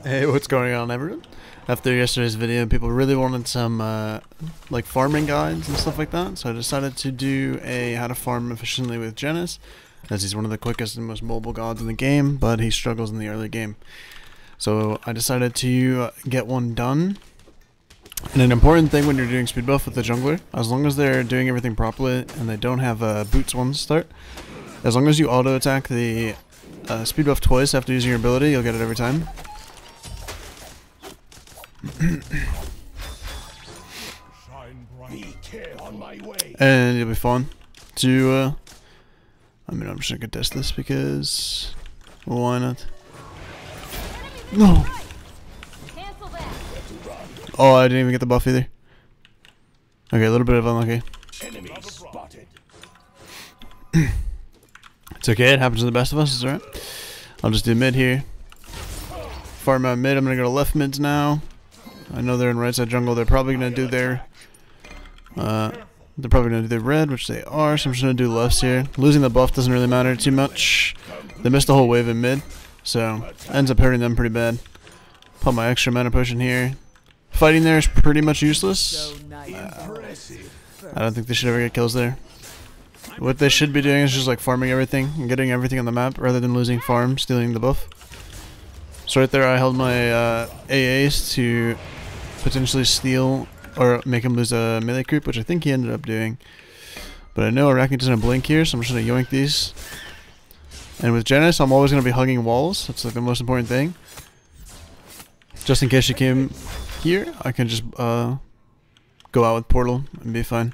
Hey, what's going on, everyone? After yesterday's video, people really wanted some like farming guides and stuff like that, so I decided to do a how to farm efficiently with JANUS, as he's one of the quickest and most mobile gods in the game, but he struggles in the early game. So I decided to get one done. And an important thing when you're doing speed buff with the jungler, as long as they're doing everything properly and they don't have boots once start, as long as you auto attack the speed buff twice after using your ability, you'll get it every time. And it'll be fun to I mean, I'm just gonna test this because why not? No. Oh, I didn't even get the buff either. Okay, a little bit of unlucky. It's okay, it happens to the best of us, it's alright. I'll just do mid here. Farm out mid, I'm gonna go to left mids now. I know they're in right side jungle, they're probably gonna do their red, which they are, so I'm just gonna do lefts here. Losing the buff doesn't really matter too much. They missed the whole wave in mid, so ends up hurting them pretty bad. Put my extra mana potion here. Fighting there is pretty much useless. I don't think they should ever get kills there. What they should be doing is just like farming everything and getting everything on the map rather than losing farm, stealing the buff. So right there I held my AAs to potentially steal or make him lose a melee creep, which I think he ended up doing. But I know Arachne doesn't blink here, so I'm just going to yoink these. And with JANUS, I'm always going to be hugging walls. That's like the most important thing. Just in case she came here, I can just go out with portal and be fine.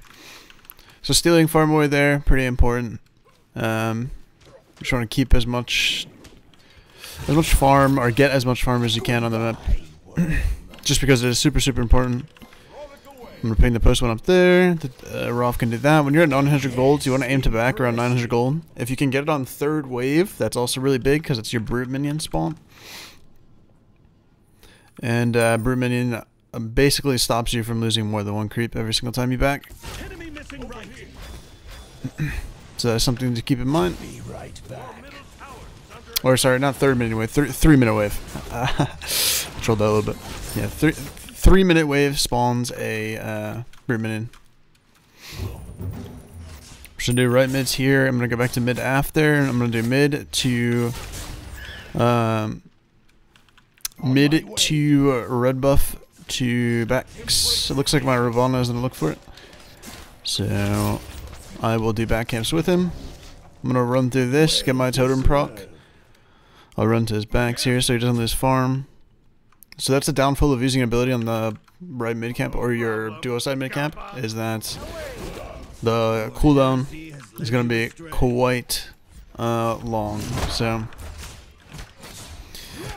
So stealing farm away there, pretty important. Just want to keep as much farm, or get as much farm as you can on the map. Just because it is super important. I'm going to ping the post one up there. Rolf can do that. When you're at 900 gold, you want to aim to back around 900 gold. If you can get it on third wave, that's also really big because it's your brute minion spawn. And brute minion basically stops you from losing more than one creep every single time you back. So that's something to keep in mind. Or sorry, not third minute wave, 3 minute wave. Controlled that a little bit. Yeah, 3 minute wave spawns a brute minion. Should do right mids here. I'm gonna go back to mid after. I'm gonna do mid to red buff to backs. It looks like my Ravana is gonna look for it. So I will do back camps with him. I'm gonna run through this, get my totem proc. I'll run to his backs here so he doesn't lose farm. So that's the downfall of using ability on the right mid camp or your duo side mid camp, is that the cooldown is going to be quite long. So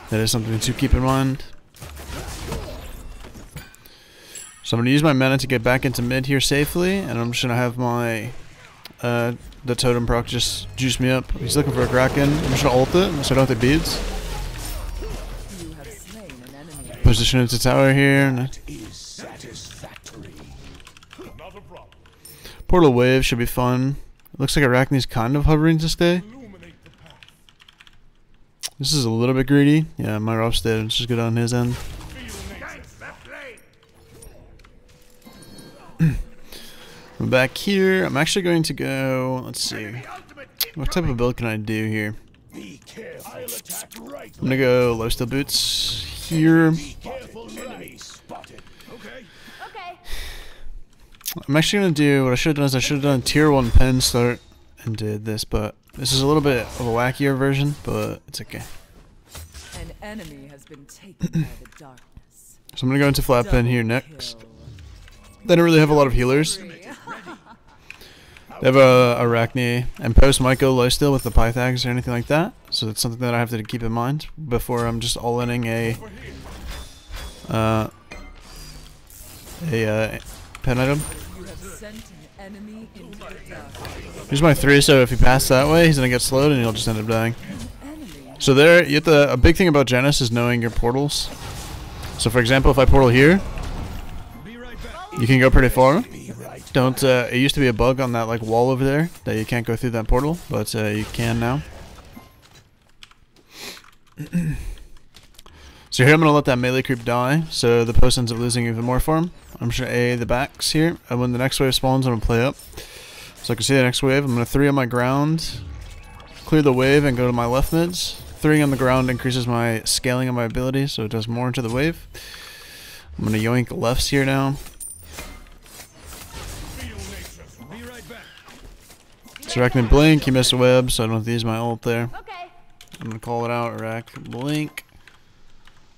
that is something to keep in mind. So I'm going to use my mana to get back into mid here safely, and I'm just going to have my the totem proc just juice me up. He's looking for a Kraken. I'm just going to ult it so I don't have the beads. Position into tower here. Portal wave should be fun. It looks like Arachne's kind of hovering to stay. This is a little bit greedy. Yeah, my Rob's dead. Let's just go down his end. I'm back here. I'm actually going to go. Let's see. What type of build can I do here? I'm gonna go lifesteal boots here. I'm actually gonna do what I should have done is I should have done a tier 1 pen start and did this, but this is a little bit of a wackier version, but it's okay. An enemy has been taken by the darkness. So I'm gonna go into flat pen here next. They don't really have a lot of healers. They have a Arachne and post might go lifesteal with the Pythags or anything like that, so it's something that I have to keep in mind before I'm just all-inning a pen item. Here's my 3, so if he passes that way, he's gonna get slowed and he'll just end up dying. So there, you have a big thing about JANUS is knowing your portals. So for example, if I portal here, you can go pretty far. Don't, it used to be a bug on that like wall over there that you can't go through that portal, but you can now. So here I'm going to let that melee creep die, so the post ends up losing even more farm. I'm just going to A the backs here, and when the next wave spawns, I'm going to play up. So I can see the next wave. I'm going to 3 on my ground, clear the wave, and go to my left mids. 3 on the ground increases my scaling of my ability, so it does more into the wave. I'm going to yoink lefts here now. So Arachne blink, he missed a web, so I don't have to use my ult there. I'm going to call it out, Arach blink.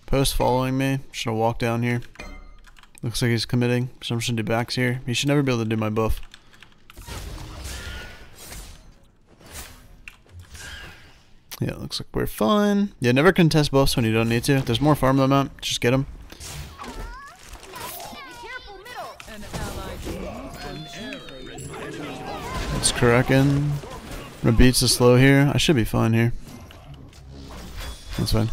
Post following me. Just gonna walk down here. Looks like he's committing, so I'm just gonna do backs here. He should never be able to do my buff. Yeah, looks like we're fine. Yeah, never contest buffs when you don't need to. If there's more farm on the map, just get them. It's Kraken. My beats is slow here. I should be fine here. That's fine.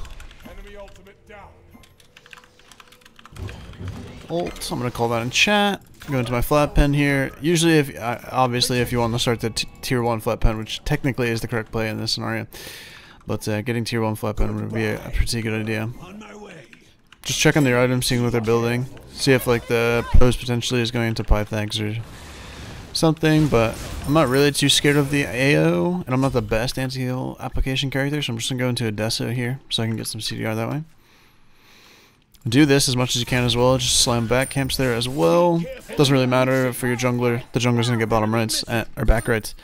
Ult. I'm gonna call that in chat. Go into my flat pen here. Usually, obviously, if you want to start the tier 1 flat pen, which technically is the correct play in this scenario, but getting tier 1 flat pen would be a pretty good idea. Just check on their items, seeing what they're building. See if like the post potentially is going into Pythags or something. But I'm not really too scared of the AO, and I'm not the best anti-heal application character, so I'm just gonna go into a Deso here so I can get some CDR that way. Do this as much as you can as well. Just slam back camps there as well. Doesn't really matter for your jungler. The jungler's gonna get bottom rights or back rights.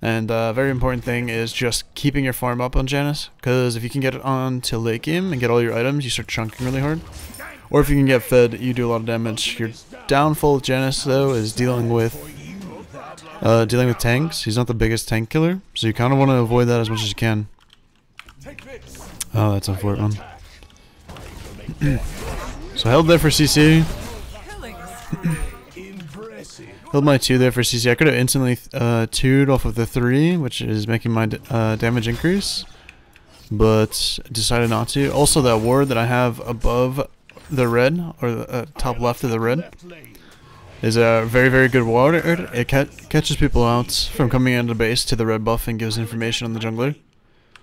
And very important thing is just keeping your farm up on JANUS, because if you can get it on to late game and get all your items, you start chunking really hard. Or if you can get fed, you do a lot of damage. Your downfall with JANUS though is dealing with tanks. He's not the biggest tank killer, so you kind of want to avoid that as much as you can. Oh, that's unfortunate. So I held there for CC. Held my 2 there for CC. I could have instantly 2'd off of the 3, which is making my damage increase, but decided not to. Also, that ward that I have above the red, or the top left of the red, is a very, very good ward. It catches people out from coming into base to the red buff and gives information on the jungler.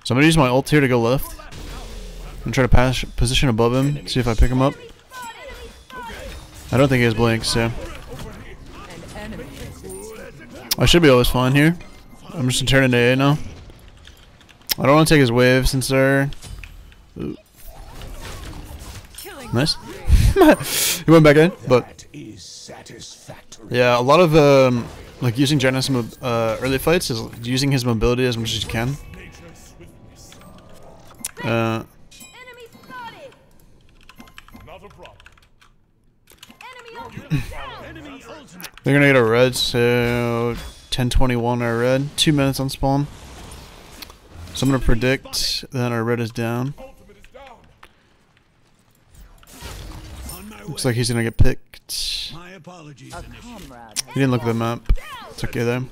So I'm going to use my ult here to go left and try to position above him, see if I pick him up. I don't think he has blink, so I should be always fine here. I'm just gonna turn into A now. I don't want to take his wave since they're... Ooh. Nice. He went back in, but yeah, a lot of like using JANUS early fights is using his mobility as much as you can. They're gonna get a red, so 10:21 our red. 2 minutes on spawn. So I'm gonna predict that our red is down. Looks like he's gonna get picked. He didn't look at the map. It's okay though.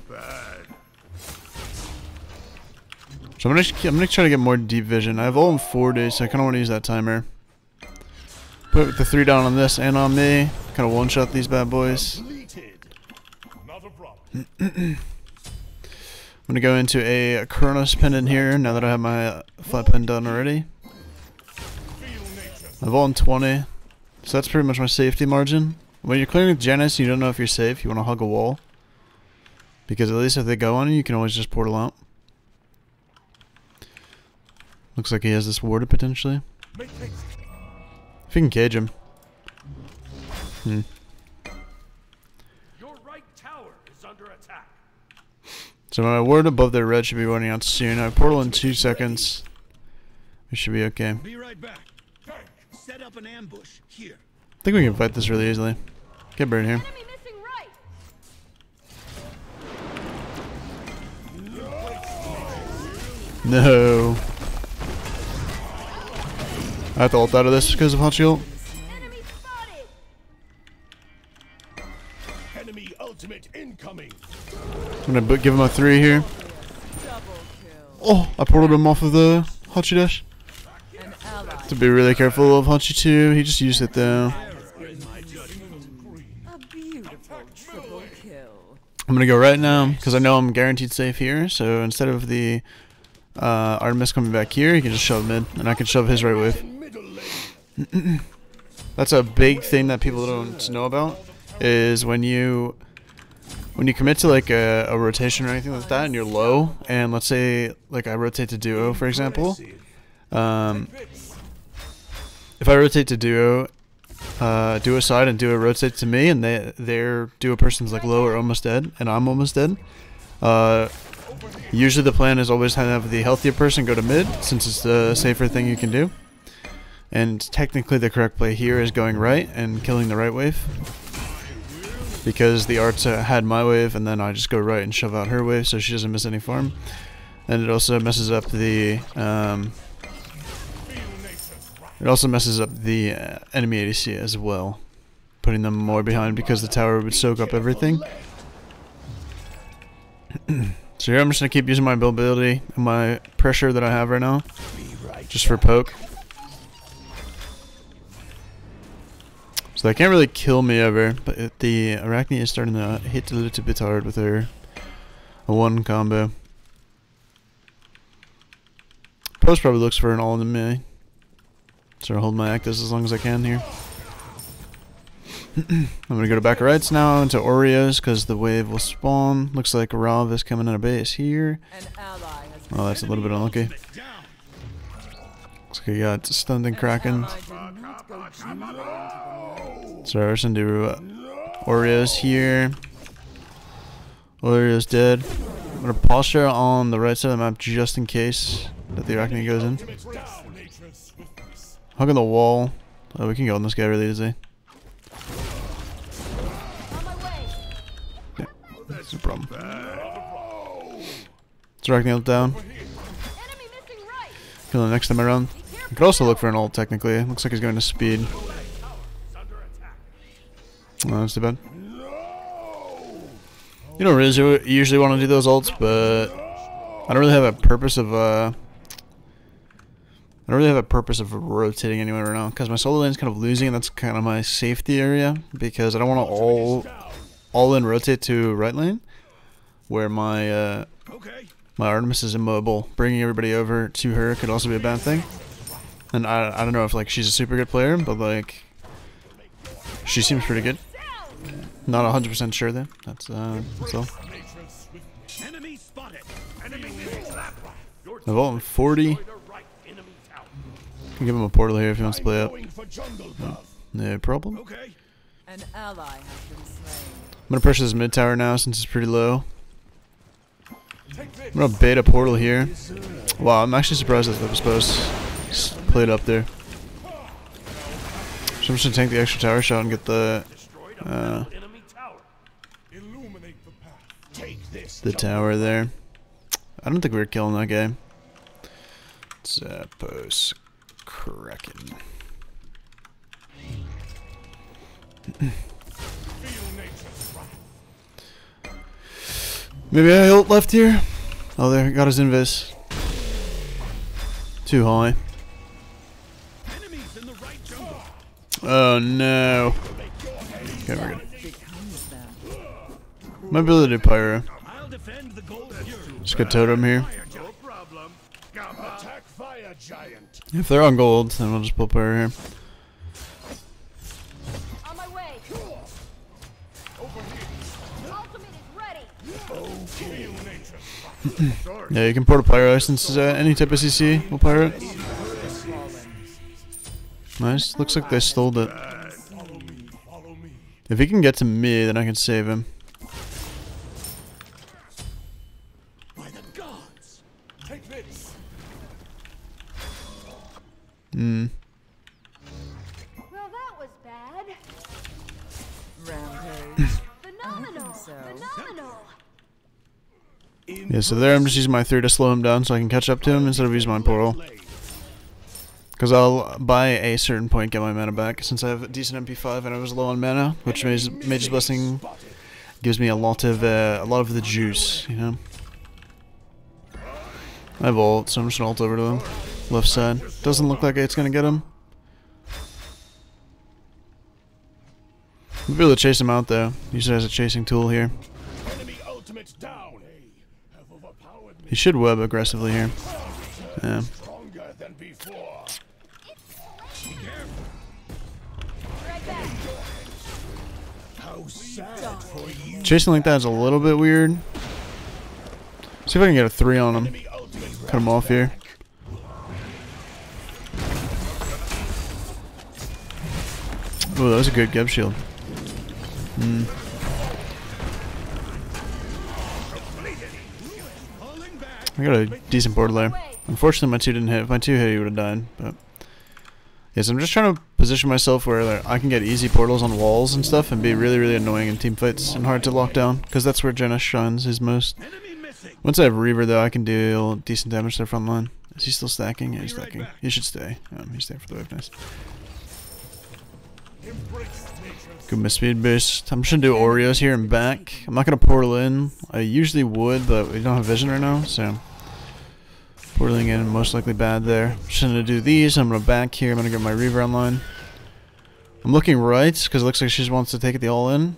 So I'm gonna try to get more deep vision. I have ult in 40, so I kind of want to use that timer. Put the 3 down on this and on me. Kind of one-shot these bad boys. I'm gonna go into a Kronos pendant here now that I have my flat pen done already. I've ult in 20, so that's pretty much my safety margin. When you're clearing with JANUS, you don't know if you're safe. You want to hug a wall, because at least if they go on you, you can always just portal out. Looks like he has this warded potentially. If you can cage him. Your right tower is under attack. So my ward above their red should be running out soon. I portal in 2 seconds. We should be okay. Be right back. Set up an ambush here. I think we can fight this really easily. Get burned here. No. I have to ult out of this because of hot shield. Enemy ultimate incoming. I'm gonna give him a 3 here. Oh, I portaled him off of the Hachi dash. To be really careful of Hachi too. He just used it though. I'm gonna go right now because I know I'm guaranteed safe here. So instead of the Artemis coming back here, he can just shove mid, and I can shove his right wave. That's a big thing that people don't know about, is when you commit to like a rotation or anything like that and you're low, and let's say like I rotate to duo for example, if I rotate to duo side and duo rotates to me and their duo person's like low or almost dead and I'm almost dead, usually the plan is always to have the healthier person go to mid since it's the safer thing you can do. And technically the correct play here is going right and killing the right wave, because the arts had my wave and then I just go right and shove out her wave so she doesn't miss any farm. And it also messes up the enemy ADC as well, putting them more behind because the tower would soak up everything. So here I'm just gonna keep using my ability and my pressure that I have right now, just for poke. So they can't really kill me ever, but the Arachne is starting to hit a little bit hard with her one combo. Post probably looks for an all in me. So I'll hold my actives as long as I can here. I'm gonna go to back rights now into Oreos because the wave will spawn. Looks like Rav is coming out of base here. Oh, that's a little bit unlucky. Looks like he got stunned and Kraken. So we're just gonna do Oreos here. Oreos dead. I'm gonna posture on the right side of the map just in case that the Arachne goes in. Hugging the wall. Oh, we can go on this guy really easy. Yeah, that's no problem. It's Arachne ult down. Kill the next time around. You could also look for an ult technically. Looks like he's going to speed. Oh, that's too bad. You don't really usually want to do those ults, but I don't really have a purpose of rotating anywhere right now because my solo lane is kind of losing, and that's kind of my safety area because I don't want to all in rotate to right lane where my Artemis is immobile. Bringing everybody over to her could also be a bad thing. And I don't know if like she's a super good player, but like she seems pretty good. Not 100% sure though. That's all. I vault him 40. Can give him a portal here if he wants to play up. No problem. An ally has been slain. I'm gonna push this mid tower now since it's pretty low. I'm gonna bait a portal here. Wow, I'm actually surprised that was supposed to play it up there. So I'm just gonna tank the extra tower shot and get the tower there. I don't think we were killing that guy. Zappos Kraken. Maybe I ult left here. Oh, there, got his invis. Too high. Oh no. Okay, we're good. Might be able to do pyro. Just get totem here. If they're on gold, then we'll just pull pyro here. On my way. Ultimate is ready. Yeah, you can port a pyro since any type of CC will pyro it. Nice. Looks like they stole it. If he can get to me, then I can save him. Well, that was bad. Rampage. Phenomenal. Phenomenal. Yeah, so there I'm just using my 3 to slow him down so I can catch up to him instead of using my portal. Because I'll, by a certain point, get my mana back since I have a decent MP5 and I was low on mana, which Mage's Blessing gives me a lot of the juice, you know. I have ult, so I'm just gonna ult over to him. Left side. Doesn't look like it's gonna get him. We'll be able to chase him out though. Use it as a chasing tool here. He should web aggressively here. Yeah. Chasing like that is a little bit weird. See if I can get a 3 on him. Cut him off here. Oh, that was a good Geb shield. I got a decent portal there. Unfortunately, my 2 didn't hit. If my 2 hit, he would have died. But yes, I'm just trying to position myself where like, I can get easy portals on walls and stuff and be really, really annoying in team fights and hard to lock down, because that's where JANUS shines his most. Once I have Reaver, though, I can deal decent damage to their front line. Is he still stacking? Yeah, he's stacking. He should stay. He's staying for the wave. Nice. Good miss speed boost. I'm just gonna do Oreos here and back. I'm not gonna portal in. I usually would, but we don't have vision right now, so portaling in most likely bad there. Just gonna do these. I'm gonna back here. I'm gonna get my Reaver online. I'm looking right because it looks like she just wants to take it the all in.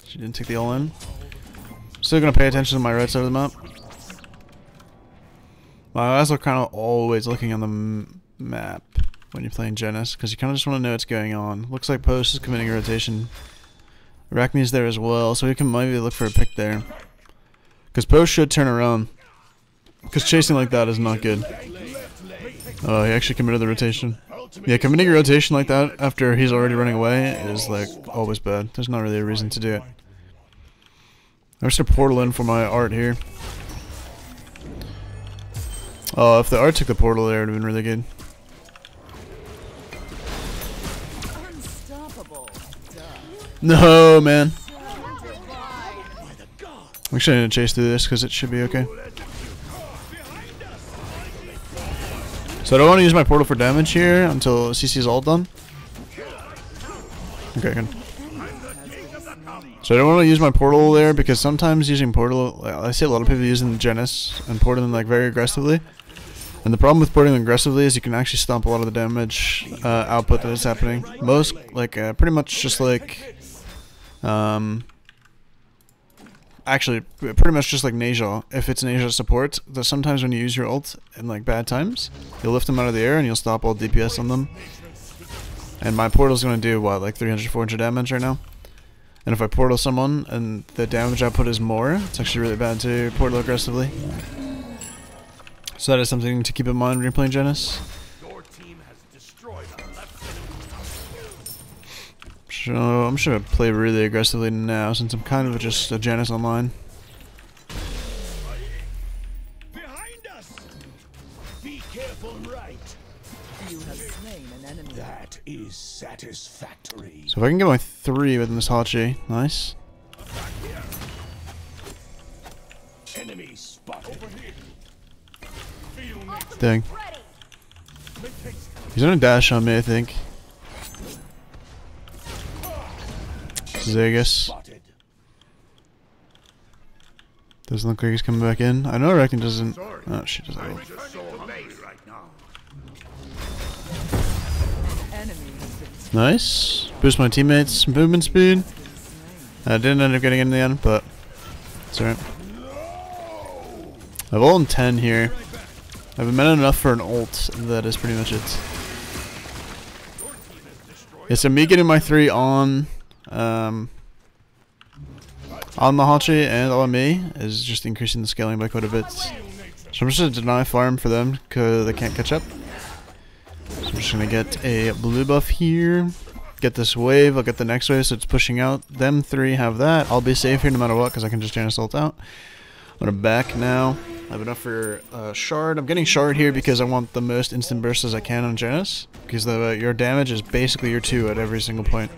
She didn't take the all in. Still gonna pay attention to my right side of the map. My eyes are kind of always looking on the map when you're playing JANUS, because you kind of just want to know what's going on. Looks like Post is committing a rotation. Arachne's there as well, so we can maybe look for a pick there. Because Post should turn around. Because chasing like that is not good. Oh, he actually committed the rotation. Yeah, committing a rotation like that after he's already running away is like always bad. There's not really a reason to do it. I'm just gonna portal in for my art here. Oh, if the art took the portal there, it would have been really good. No, man. I'm actually gonna chase through this because it should be okay. So I don't want to use my portal for damage here until CC is all done. Okay, good. So I don't want to use my portal there because sometimes using portal, I see a lot of people using JANUS and portaling like very aggressively. And the problem with portaling aggressively is you can actually stomp a lot of the damage output that is happening. Most, like, pretty much just like, actually, pretty much just like Neja. If it's Neja support, that sometimes when you use your ult in like bad times, you'll lift them out of the air and you'll stop all DPS on them. And my portal's gonna do what, like 300, 400 damage right now? And if I portal someone and the damage output is more, it's actually really bad to portal aggressively. So that is something to keep in mind when you're playing JANUS. So I'm just gonna play really aggressively now since I'm kind of just a JANUS online. Behind us! Be careful, right? You have slain an enemy. That is satisfactory. So if I can get my 3 within this Hachi, nice. Enemy spotted. Dang. He's gonna dash on me, I think. Zegas. Doesn't look like he's coming back in. I know Arachne doesn't. Oh, she doesn't. Enemy has been Nice. Boost my teammates' movement speed. I didn't end up getting in the end, but it's alright. I have ult in 10 here. I have a mana enough for an ult. That is pretty much it. Yeah, so me getting my 3 on the Hachi and on me is just increasing the scaling by quite a bit. So I'm just going to deny farm for them because they can't catch up. So I'm just going to get a blue buff here. Get this wave, I'll get the next wave so it's pushing out. Them 3 have that. I'll be safe here no matter what because I can just JANUS ult out. I'm going to back now. I have enough for shard. I'm getting shard here because I want the most instant burst as I can on JANUS. Because your damage is basically your 2 at every single point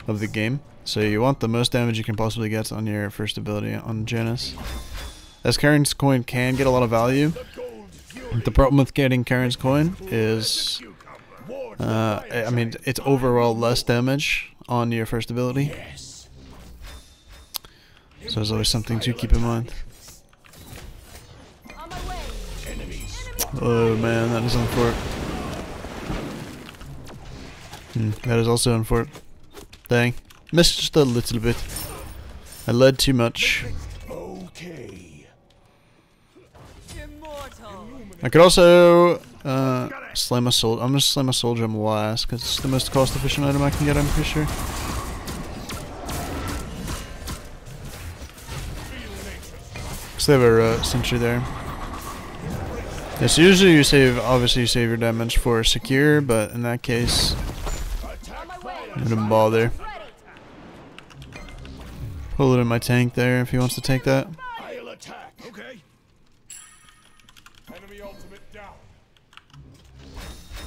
of the game. So you want the most damage you can possibly get on your first ability on JANUS. As Karen's coin can get a lot of value. The problem with getting Karen's coin is, I mean, it's overall less damage on your first ability. So there's always something to keep in mind. Oh man, that is on fork. That is also on fork. Dang. Missed just a little bit. I led too much. I could also slam a soldier. I'm gonna slam a soldier on last because it's the most cost efficient item I can get, I'm pretty sure. So they have a sentry there. Yeah, so usually you save, obviously you save your damage for secure, but in that case, I wouldn't bother. Pull it in my tank there if he wants to take that. I'll attack. Okay. Enemy ultimate down.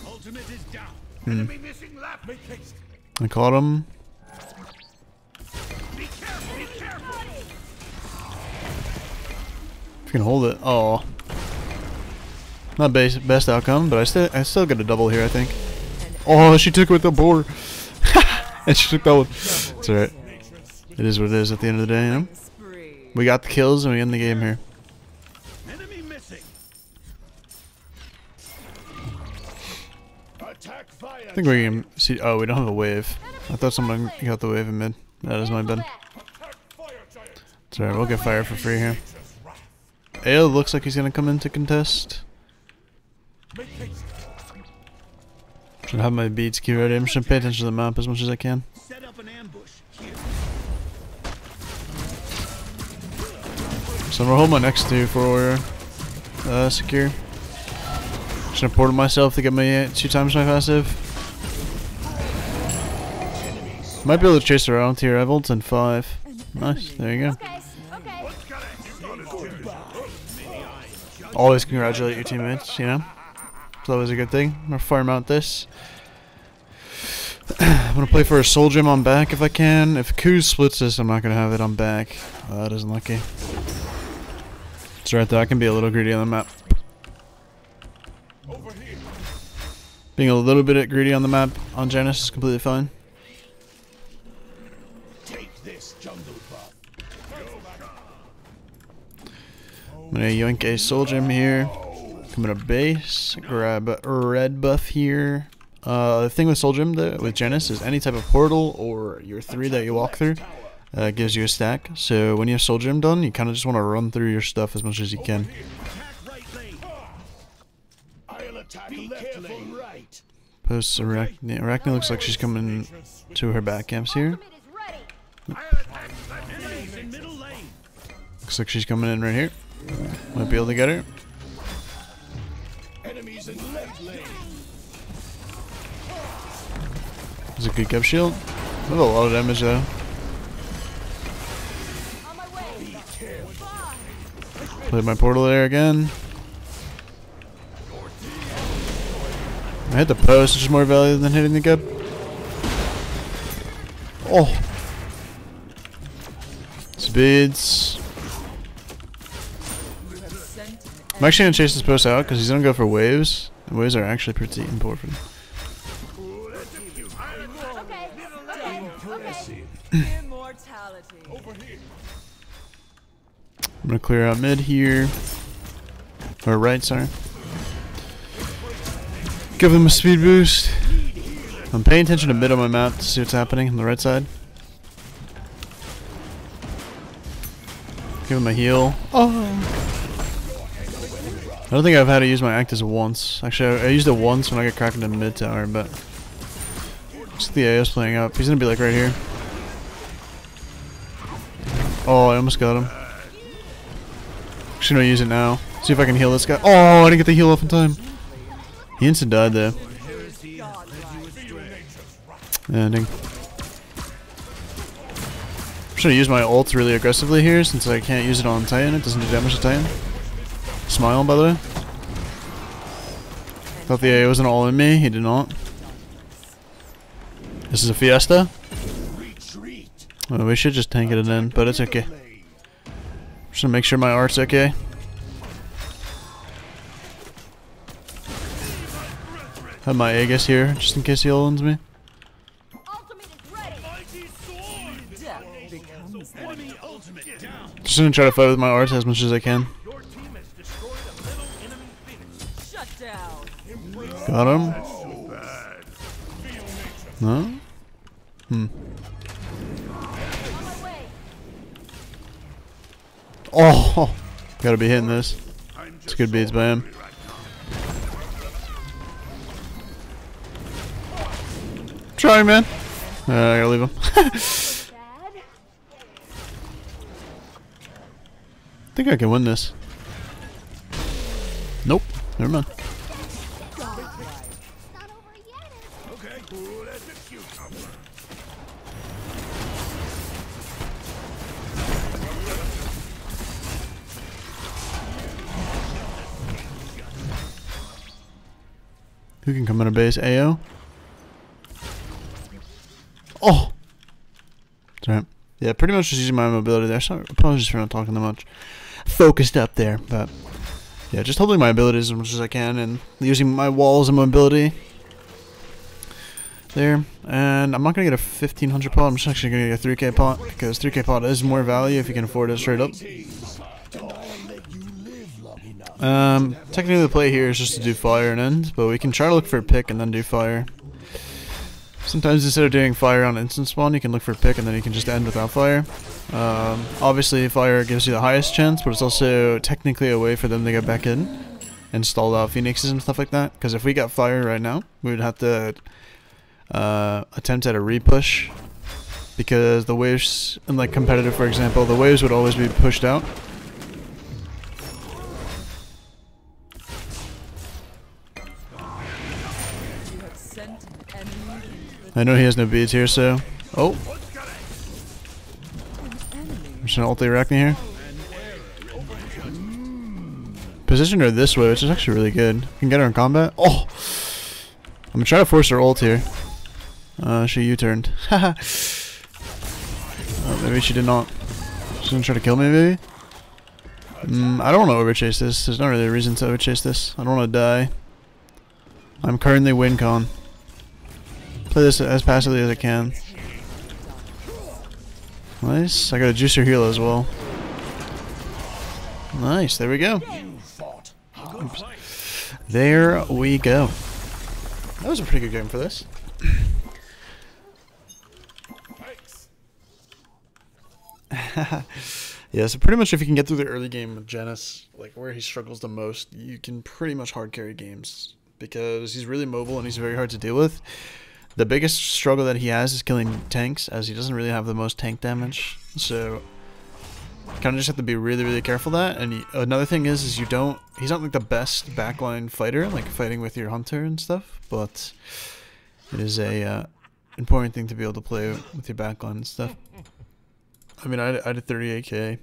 Ultimate is down. Enemy missing left. Make haste. I caught him. Be careful. Be careful. If you can hold it. Oh. Not best outcome, but I still get a double here, I think. Oh, she took it with the boar. And she took that one. It's alright. It is what it is at the end of the day, you know? We got the kills and we end the game here. Enemy missing. Attack fire. I think we can see. Oh, we don't have a wave. I thought someone got the wave in mid. That is my bad. Attack fire giant. It's alright, we'll get fire for free here. AO looks like he's gonna come in to contest. Make haste. Should have my beats key ready. I'm just gonna pay attention to the map as much as I can. Set up an ambush here. So I'm gonna hold my next two for secure. Just gonna portal myself to get my 2 times my passive. Might be able to chase around here. I've ult in 5. Nice, there you go. Always congratulate your teammates, you know? It's always a good thing. I'm gonna farm out this. I'm gonna play for a soul gem on back if I can. If Kuz splits this, I'm not gonna have it on back. That isn't lucky. It's right there. I can be a little greedy on the map. Over here. Being a little bit greedy on the map on Janus is completely fine. Take this jungle buff. I'm gonna yoink a soul gem here. Come to base, grab a red buff here. The thing with soul gem with Janus is any type of portal or your 3 that you walk through gives you a stack. So when you have soul gem done, you kind of just want to run through your stuff as much as you can. Attack right lane. I'll attack left lane. Right. Post Arachne. Arachne looks like she's coming to her back camps here. I'll attack enemies in middle lane. Looks like she's coming in right here. Might be able to get her. Enemies in left lane. There's a good cap shield. I have a lot of damage though. Played my portal there again. I hit the post, which is more value than hitting the gap. Oh! Speeds. I'm actually gonna chase this post out because he's gonna go for waves. And waves are actually pretty important. Immortality. I'm gonna clear out mid here. Or right, sorry. Give them a speed boost. I'm paying attention to mid on my map to see what's happening on the right side. Give him a heal. Oh! I don't think I've had to use my Actus once. Actually, I used it once when I got cracked into mid tower, but looks like the AO's playing up. He's gonna be like right here. Oh, I almost got him. Actually, I'm gonna use it now. See if I can heal this guy. Oh, I didn't get the heal off in time. He instant died there. Ending. I'm just gonna use my ult really aggressively here since I can't use it on Titan. It doesn't do damage to Titan. Smile, by the way. Thought the AA wasn't all in me. He did not. This is a fiesta. Well, we should just tank it in, but it's okay. Just gonna make sure my art's okay. Have my Aegis here, just in case he owns me. Just gonna try to fight with my art as much as I can. Got him. No? Oh! Gotta be hitting this. It's good beats by him. Try, man. I gotta leave him. I think I can win this. Nope. Never mind. It's not over yet. Okay. Ooh, that's a cucumber. Who can come into base? AO? Oh! Sorry. Yeah, pretty much just using my mobility there. Sorry, apologies for not talking that much. Focused up there, but yeah, just holding my abilities as much as I can and using my walls and mobility there. And I'm not going to get a 1500 pot, I'm just actually going to get a 3k pot because 3k pot is more value if you can afford it straight up. Technically the play here is just to do fire and end, but we can try to look for a pick and then do fire. Sometimes instead of doing fire on instant spawn, you can look for a pick and then you can just end without fire. Obviously fire gives you the highest chance, but it's also technically a way for them to get back in and stall out phoenixes and stuff like that. Because if we got fire right now, we would have to attempt at a repush, because the waves, in like competitive for example, the waves would always be pushed out. I know he has no beads here, so... Oh! I'm just gonna ult the Arachne here. Position her this way, which is actually really good. Can get her in combat. Oh! I'm gonna try to force her ult here. She U-turned. Haha. Oh, maybe she did not. She's gonna try to kill me, maybe? I don't want to overchase this. There's not really a reason to overchase this. I don't want to die. I'm currently win con. Play this as passively as I can. Nice. I got a juicer heal as well. Nice. There we go. Oops. There we go. That was a pretty good game for this. Yeah, so pretty much if you can get through the early game with JANUS, like where he struggles the most, you can pretty much hard carry games because he's really mobile and he's very hard to deal with. The biggest struggle that he has is killing tanks, as he doesn't really have the most tank damage. So kind of just have to be really, really careful of that. And another thing is he's not like the best backline fighter, like fighting with your hunter and stuff. But it is a important thing to be able to play with your backline and stuff. I mean, I did 38k,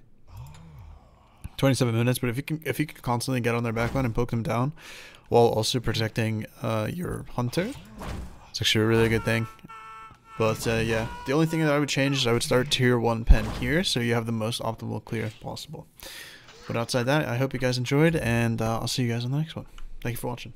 27 minutes. But if you can constantly get on their backline and poke them down, while also protecting your hunter. It's actually a really good thing. But yeah, the only thing that I would change is I would start tier 1 pen here, so you have the most optimal clear possible. But outside that, I hope you guys enjoyed, and I'll see you guys on the next one. Thank you for watching.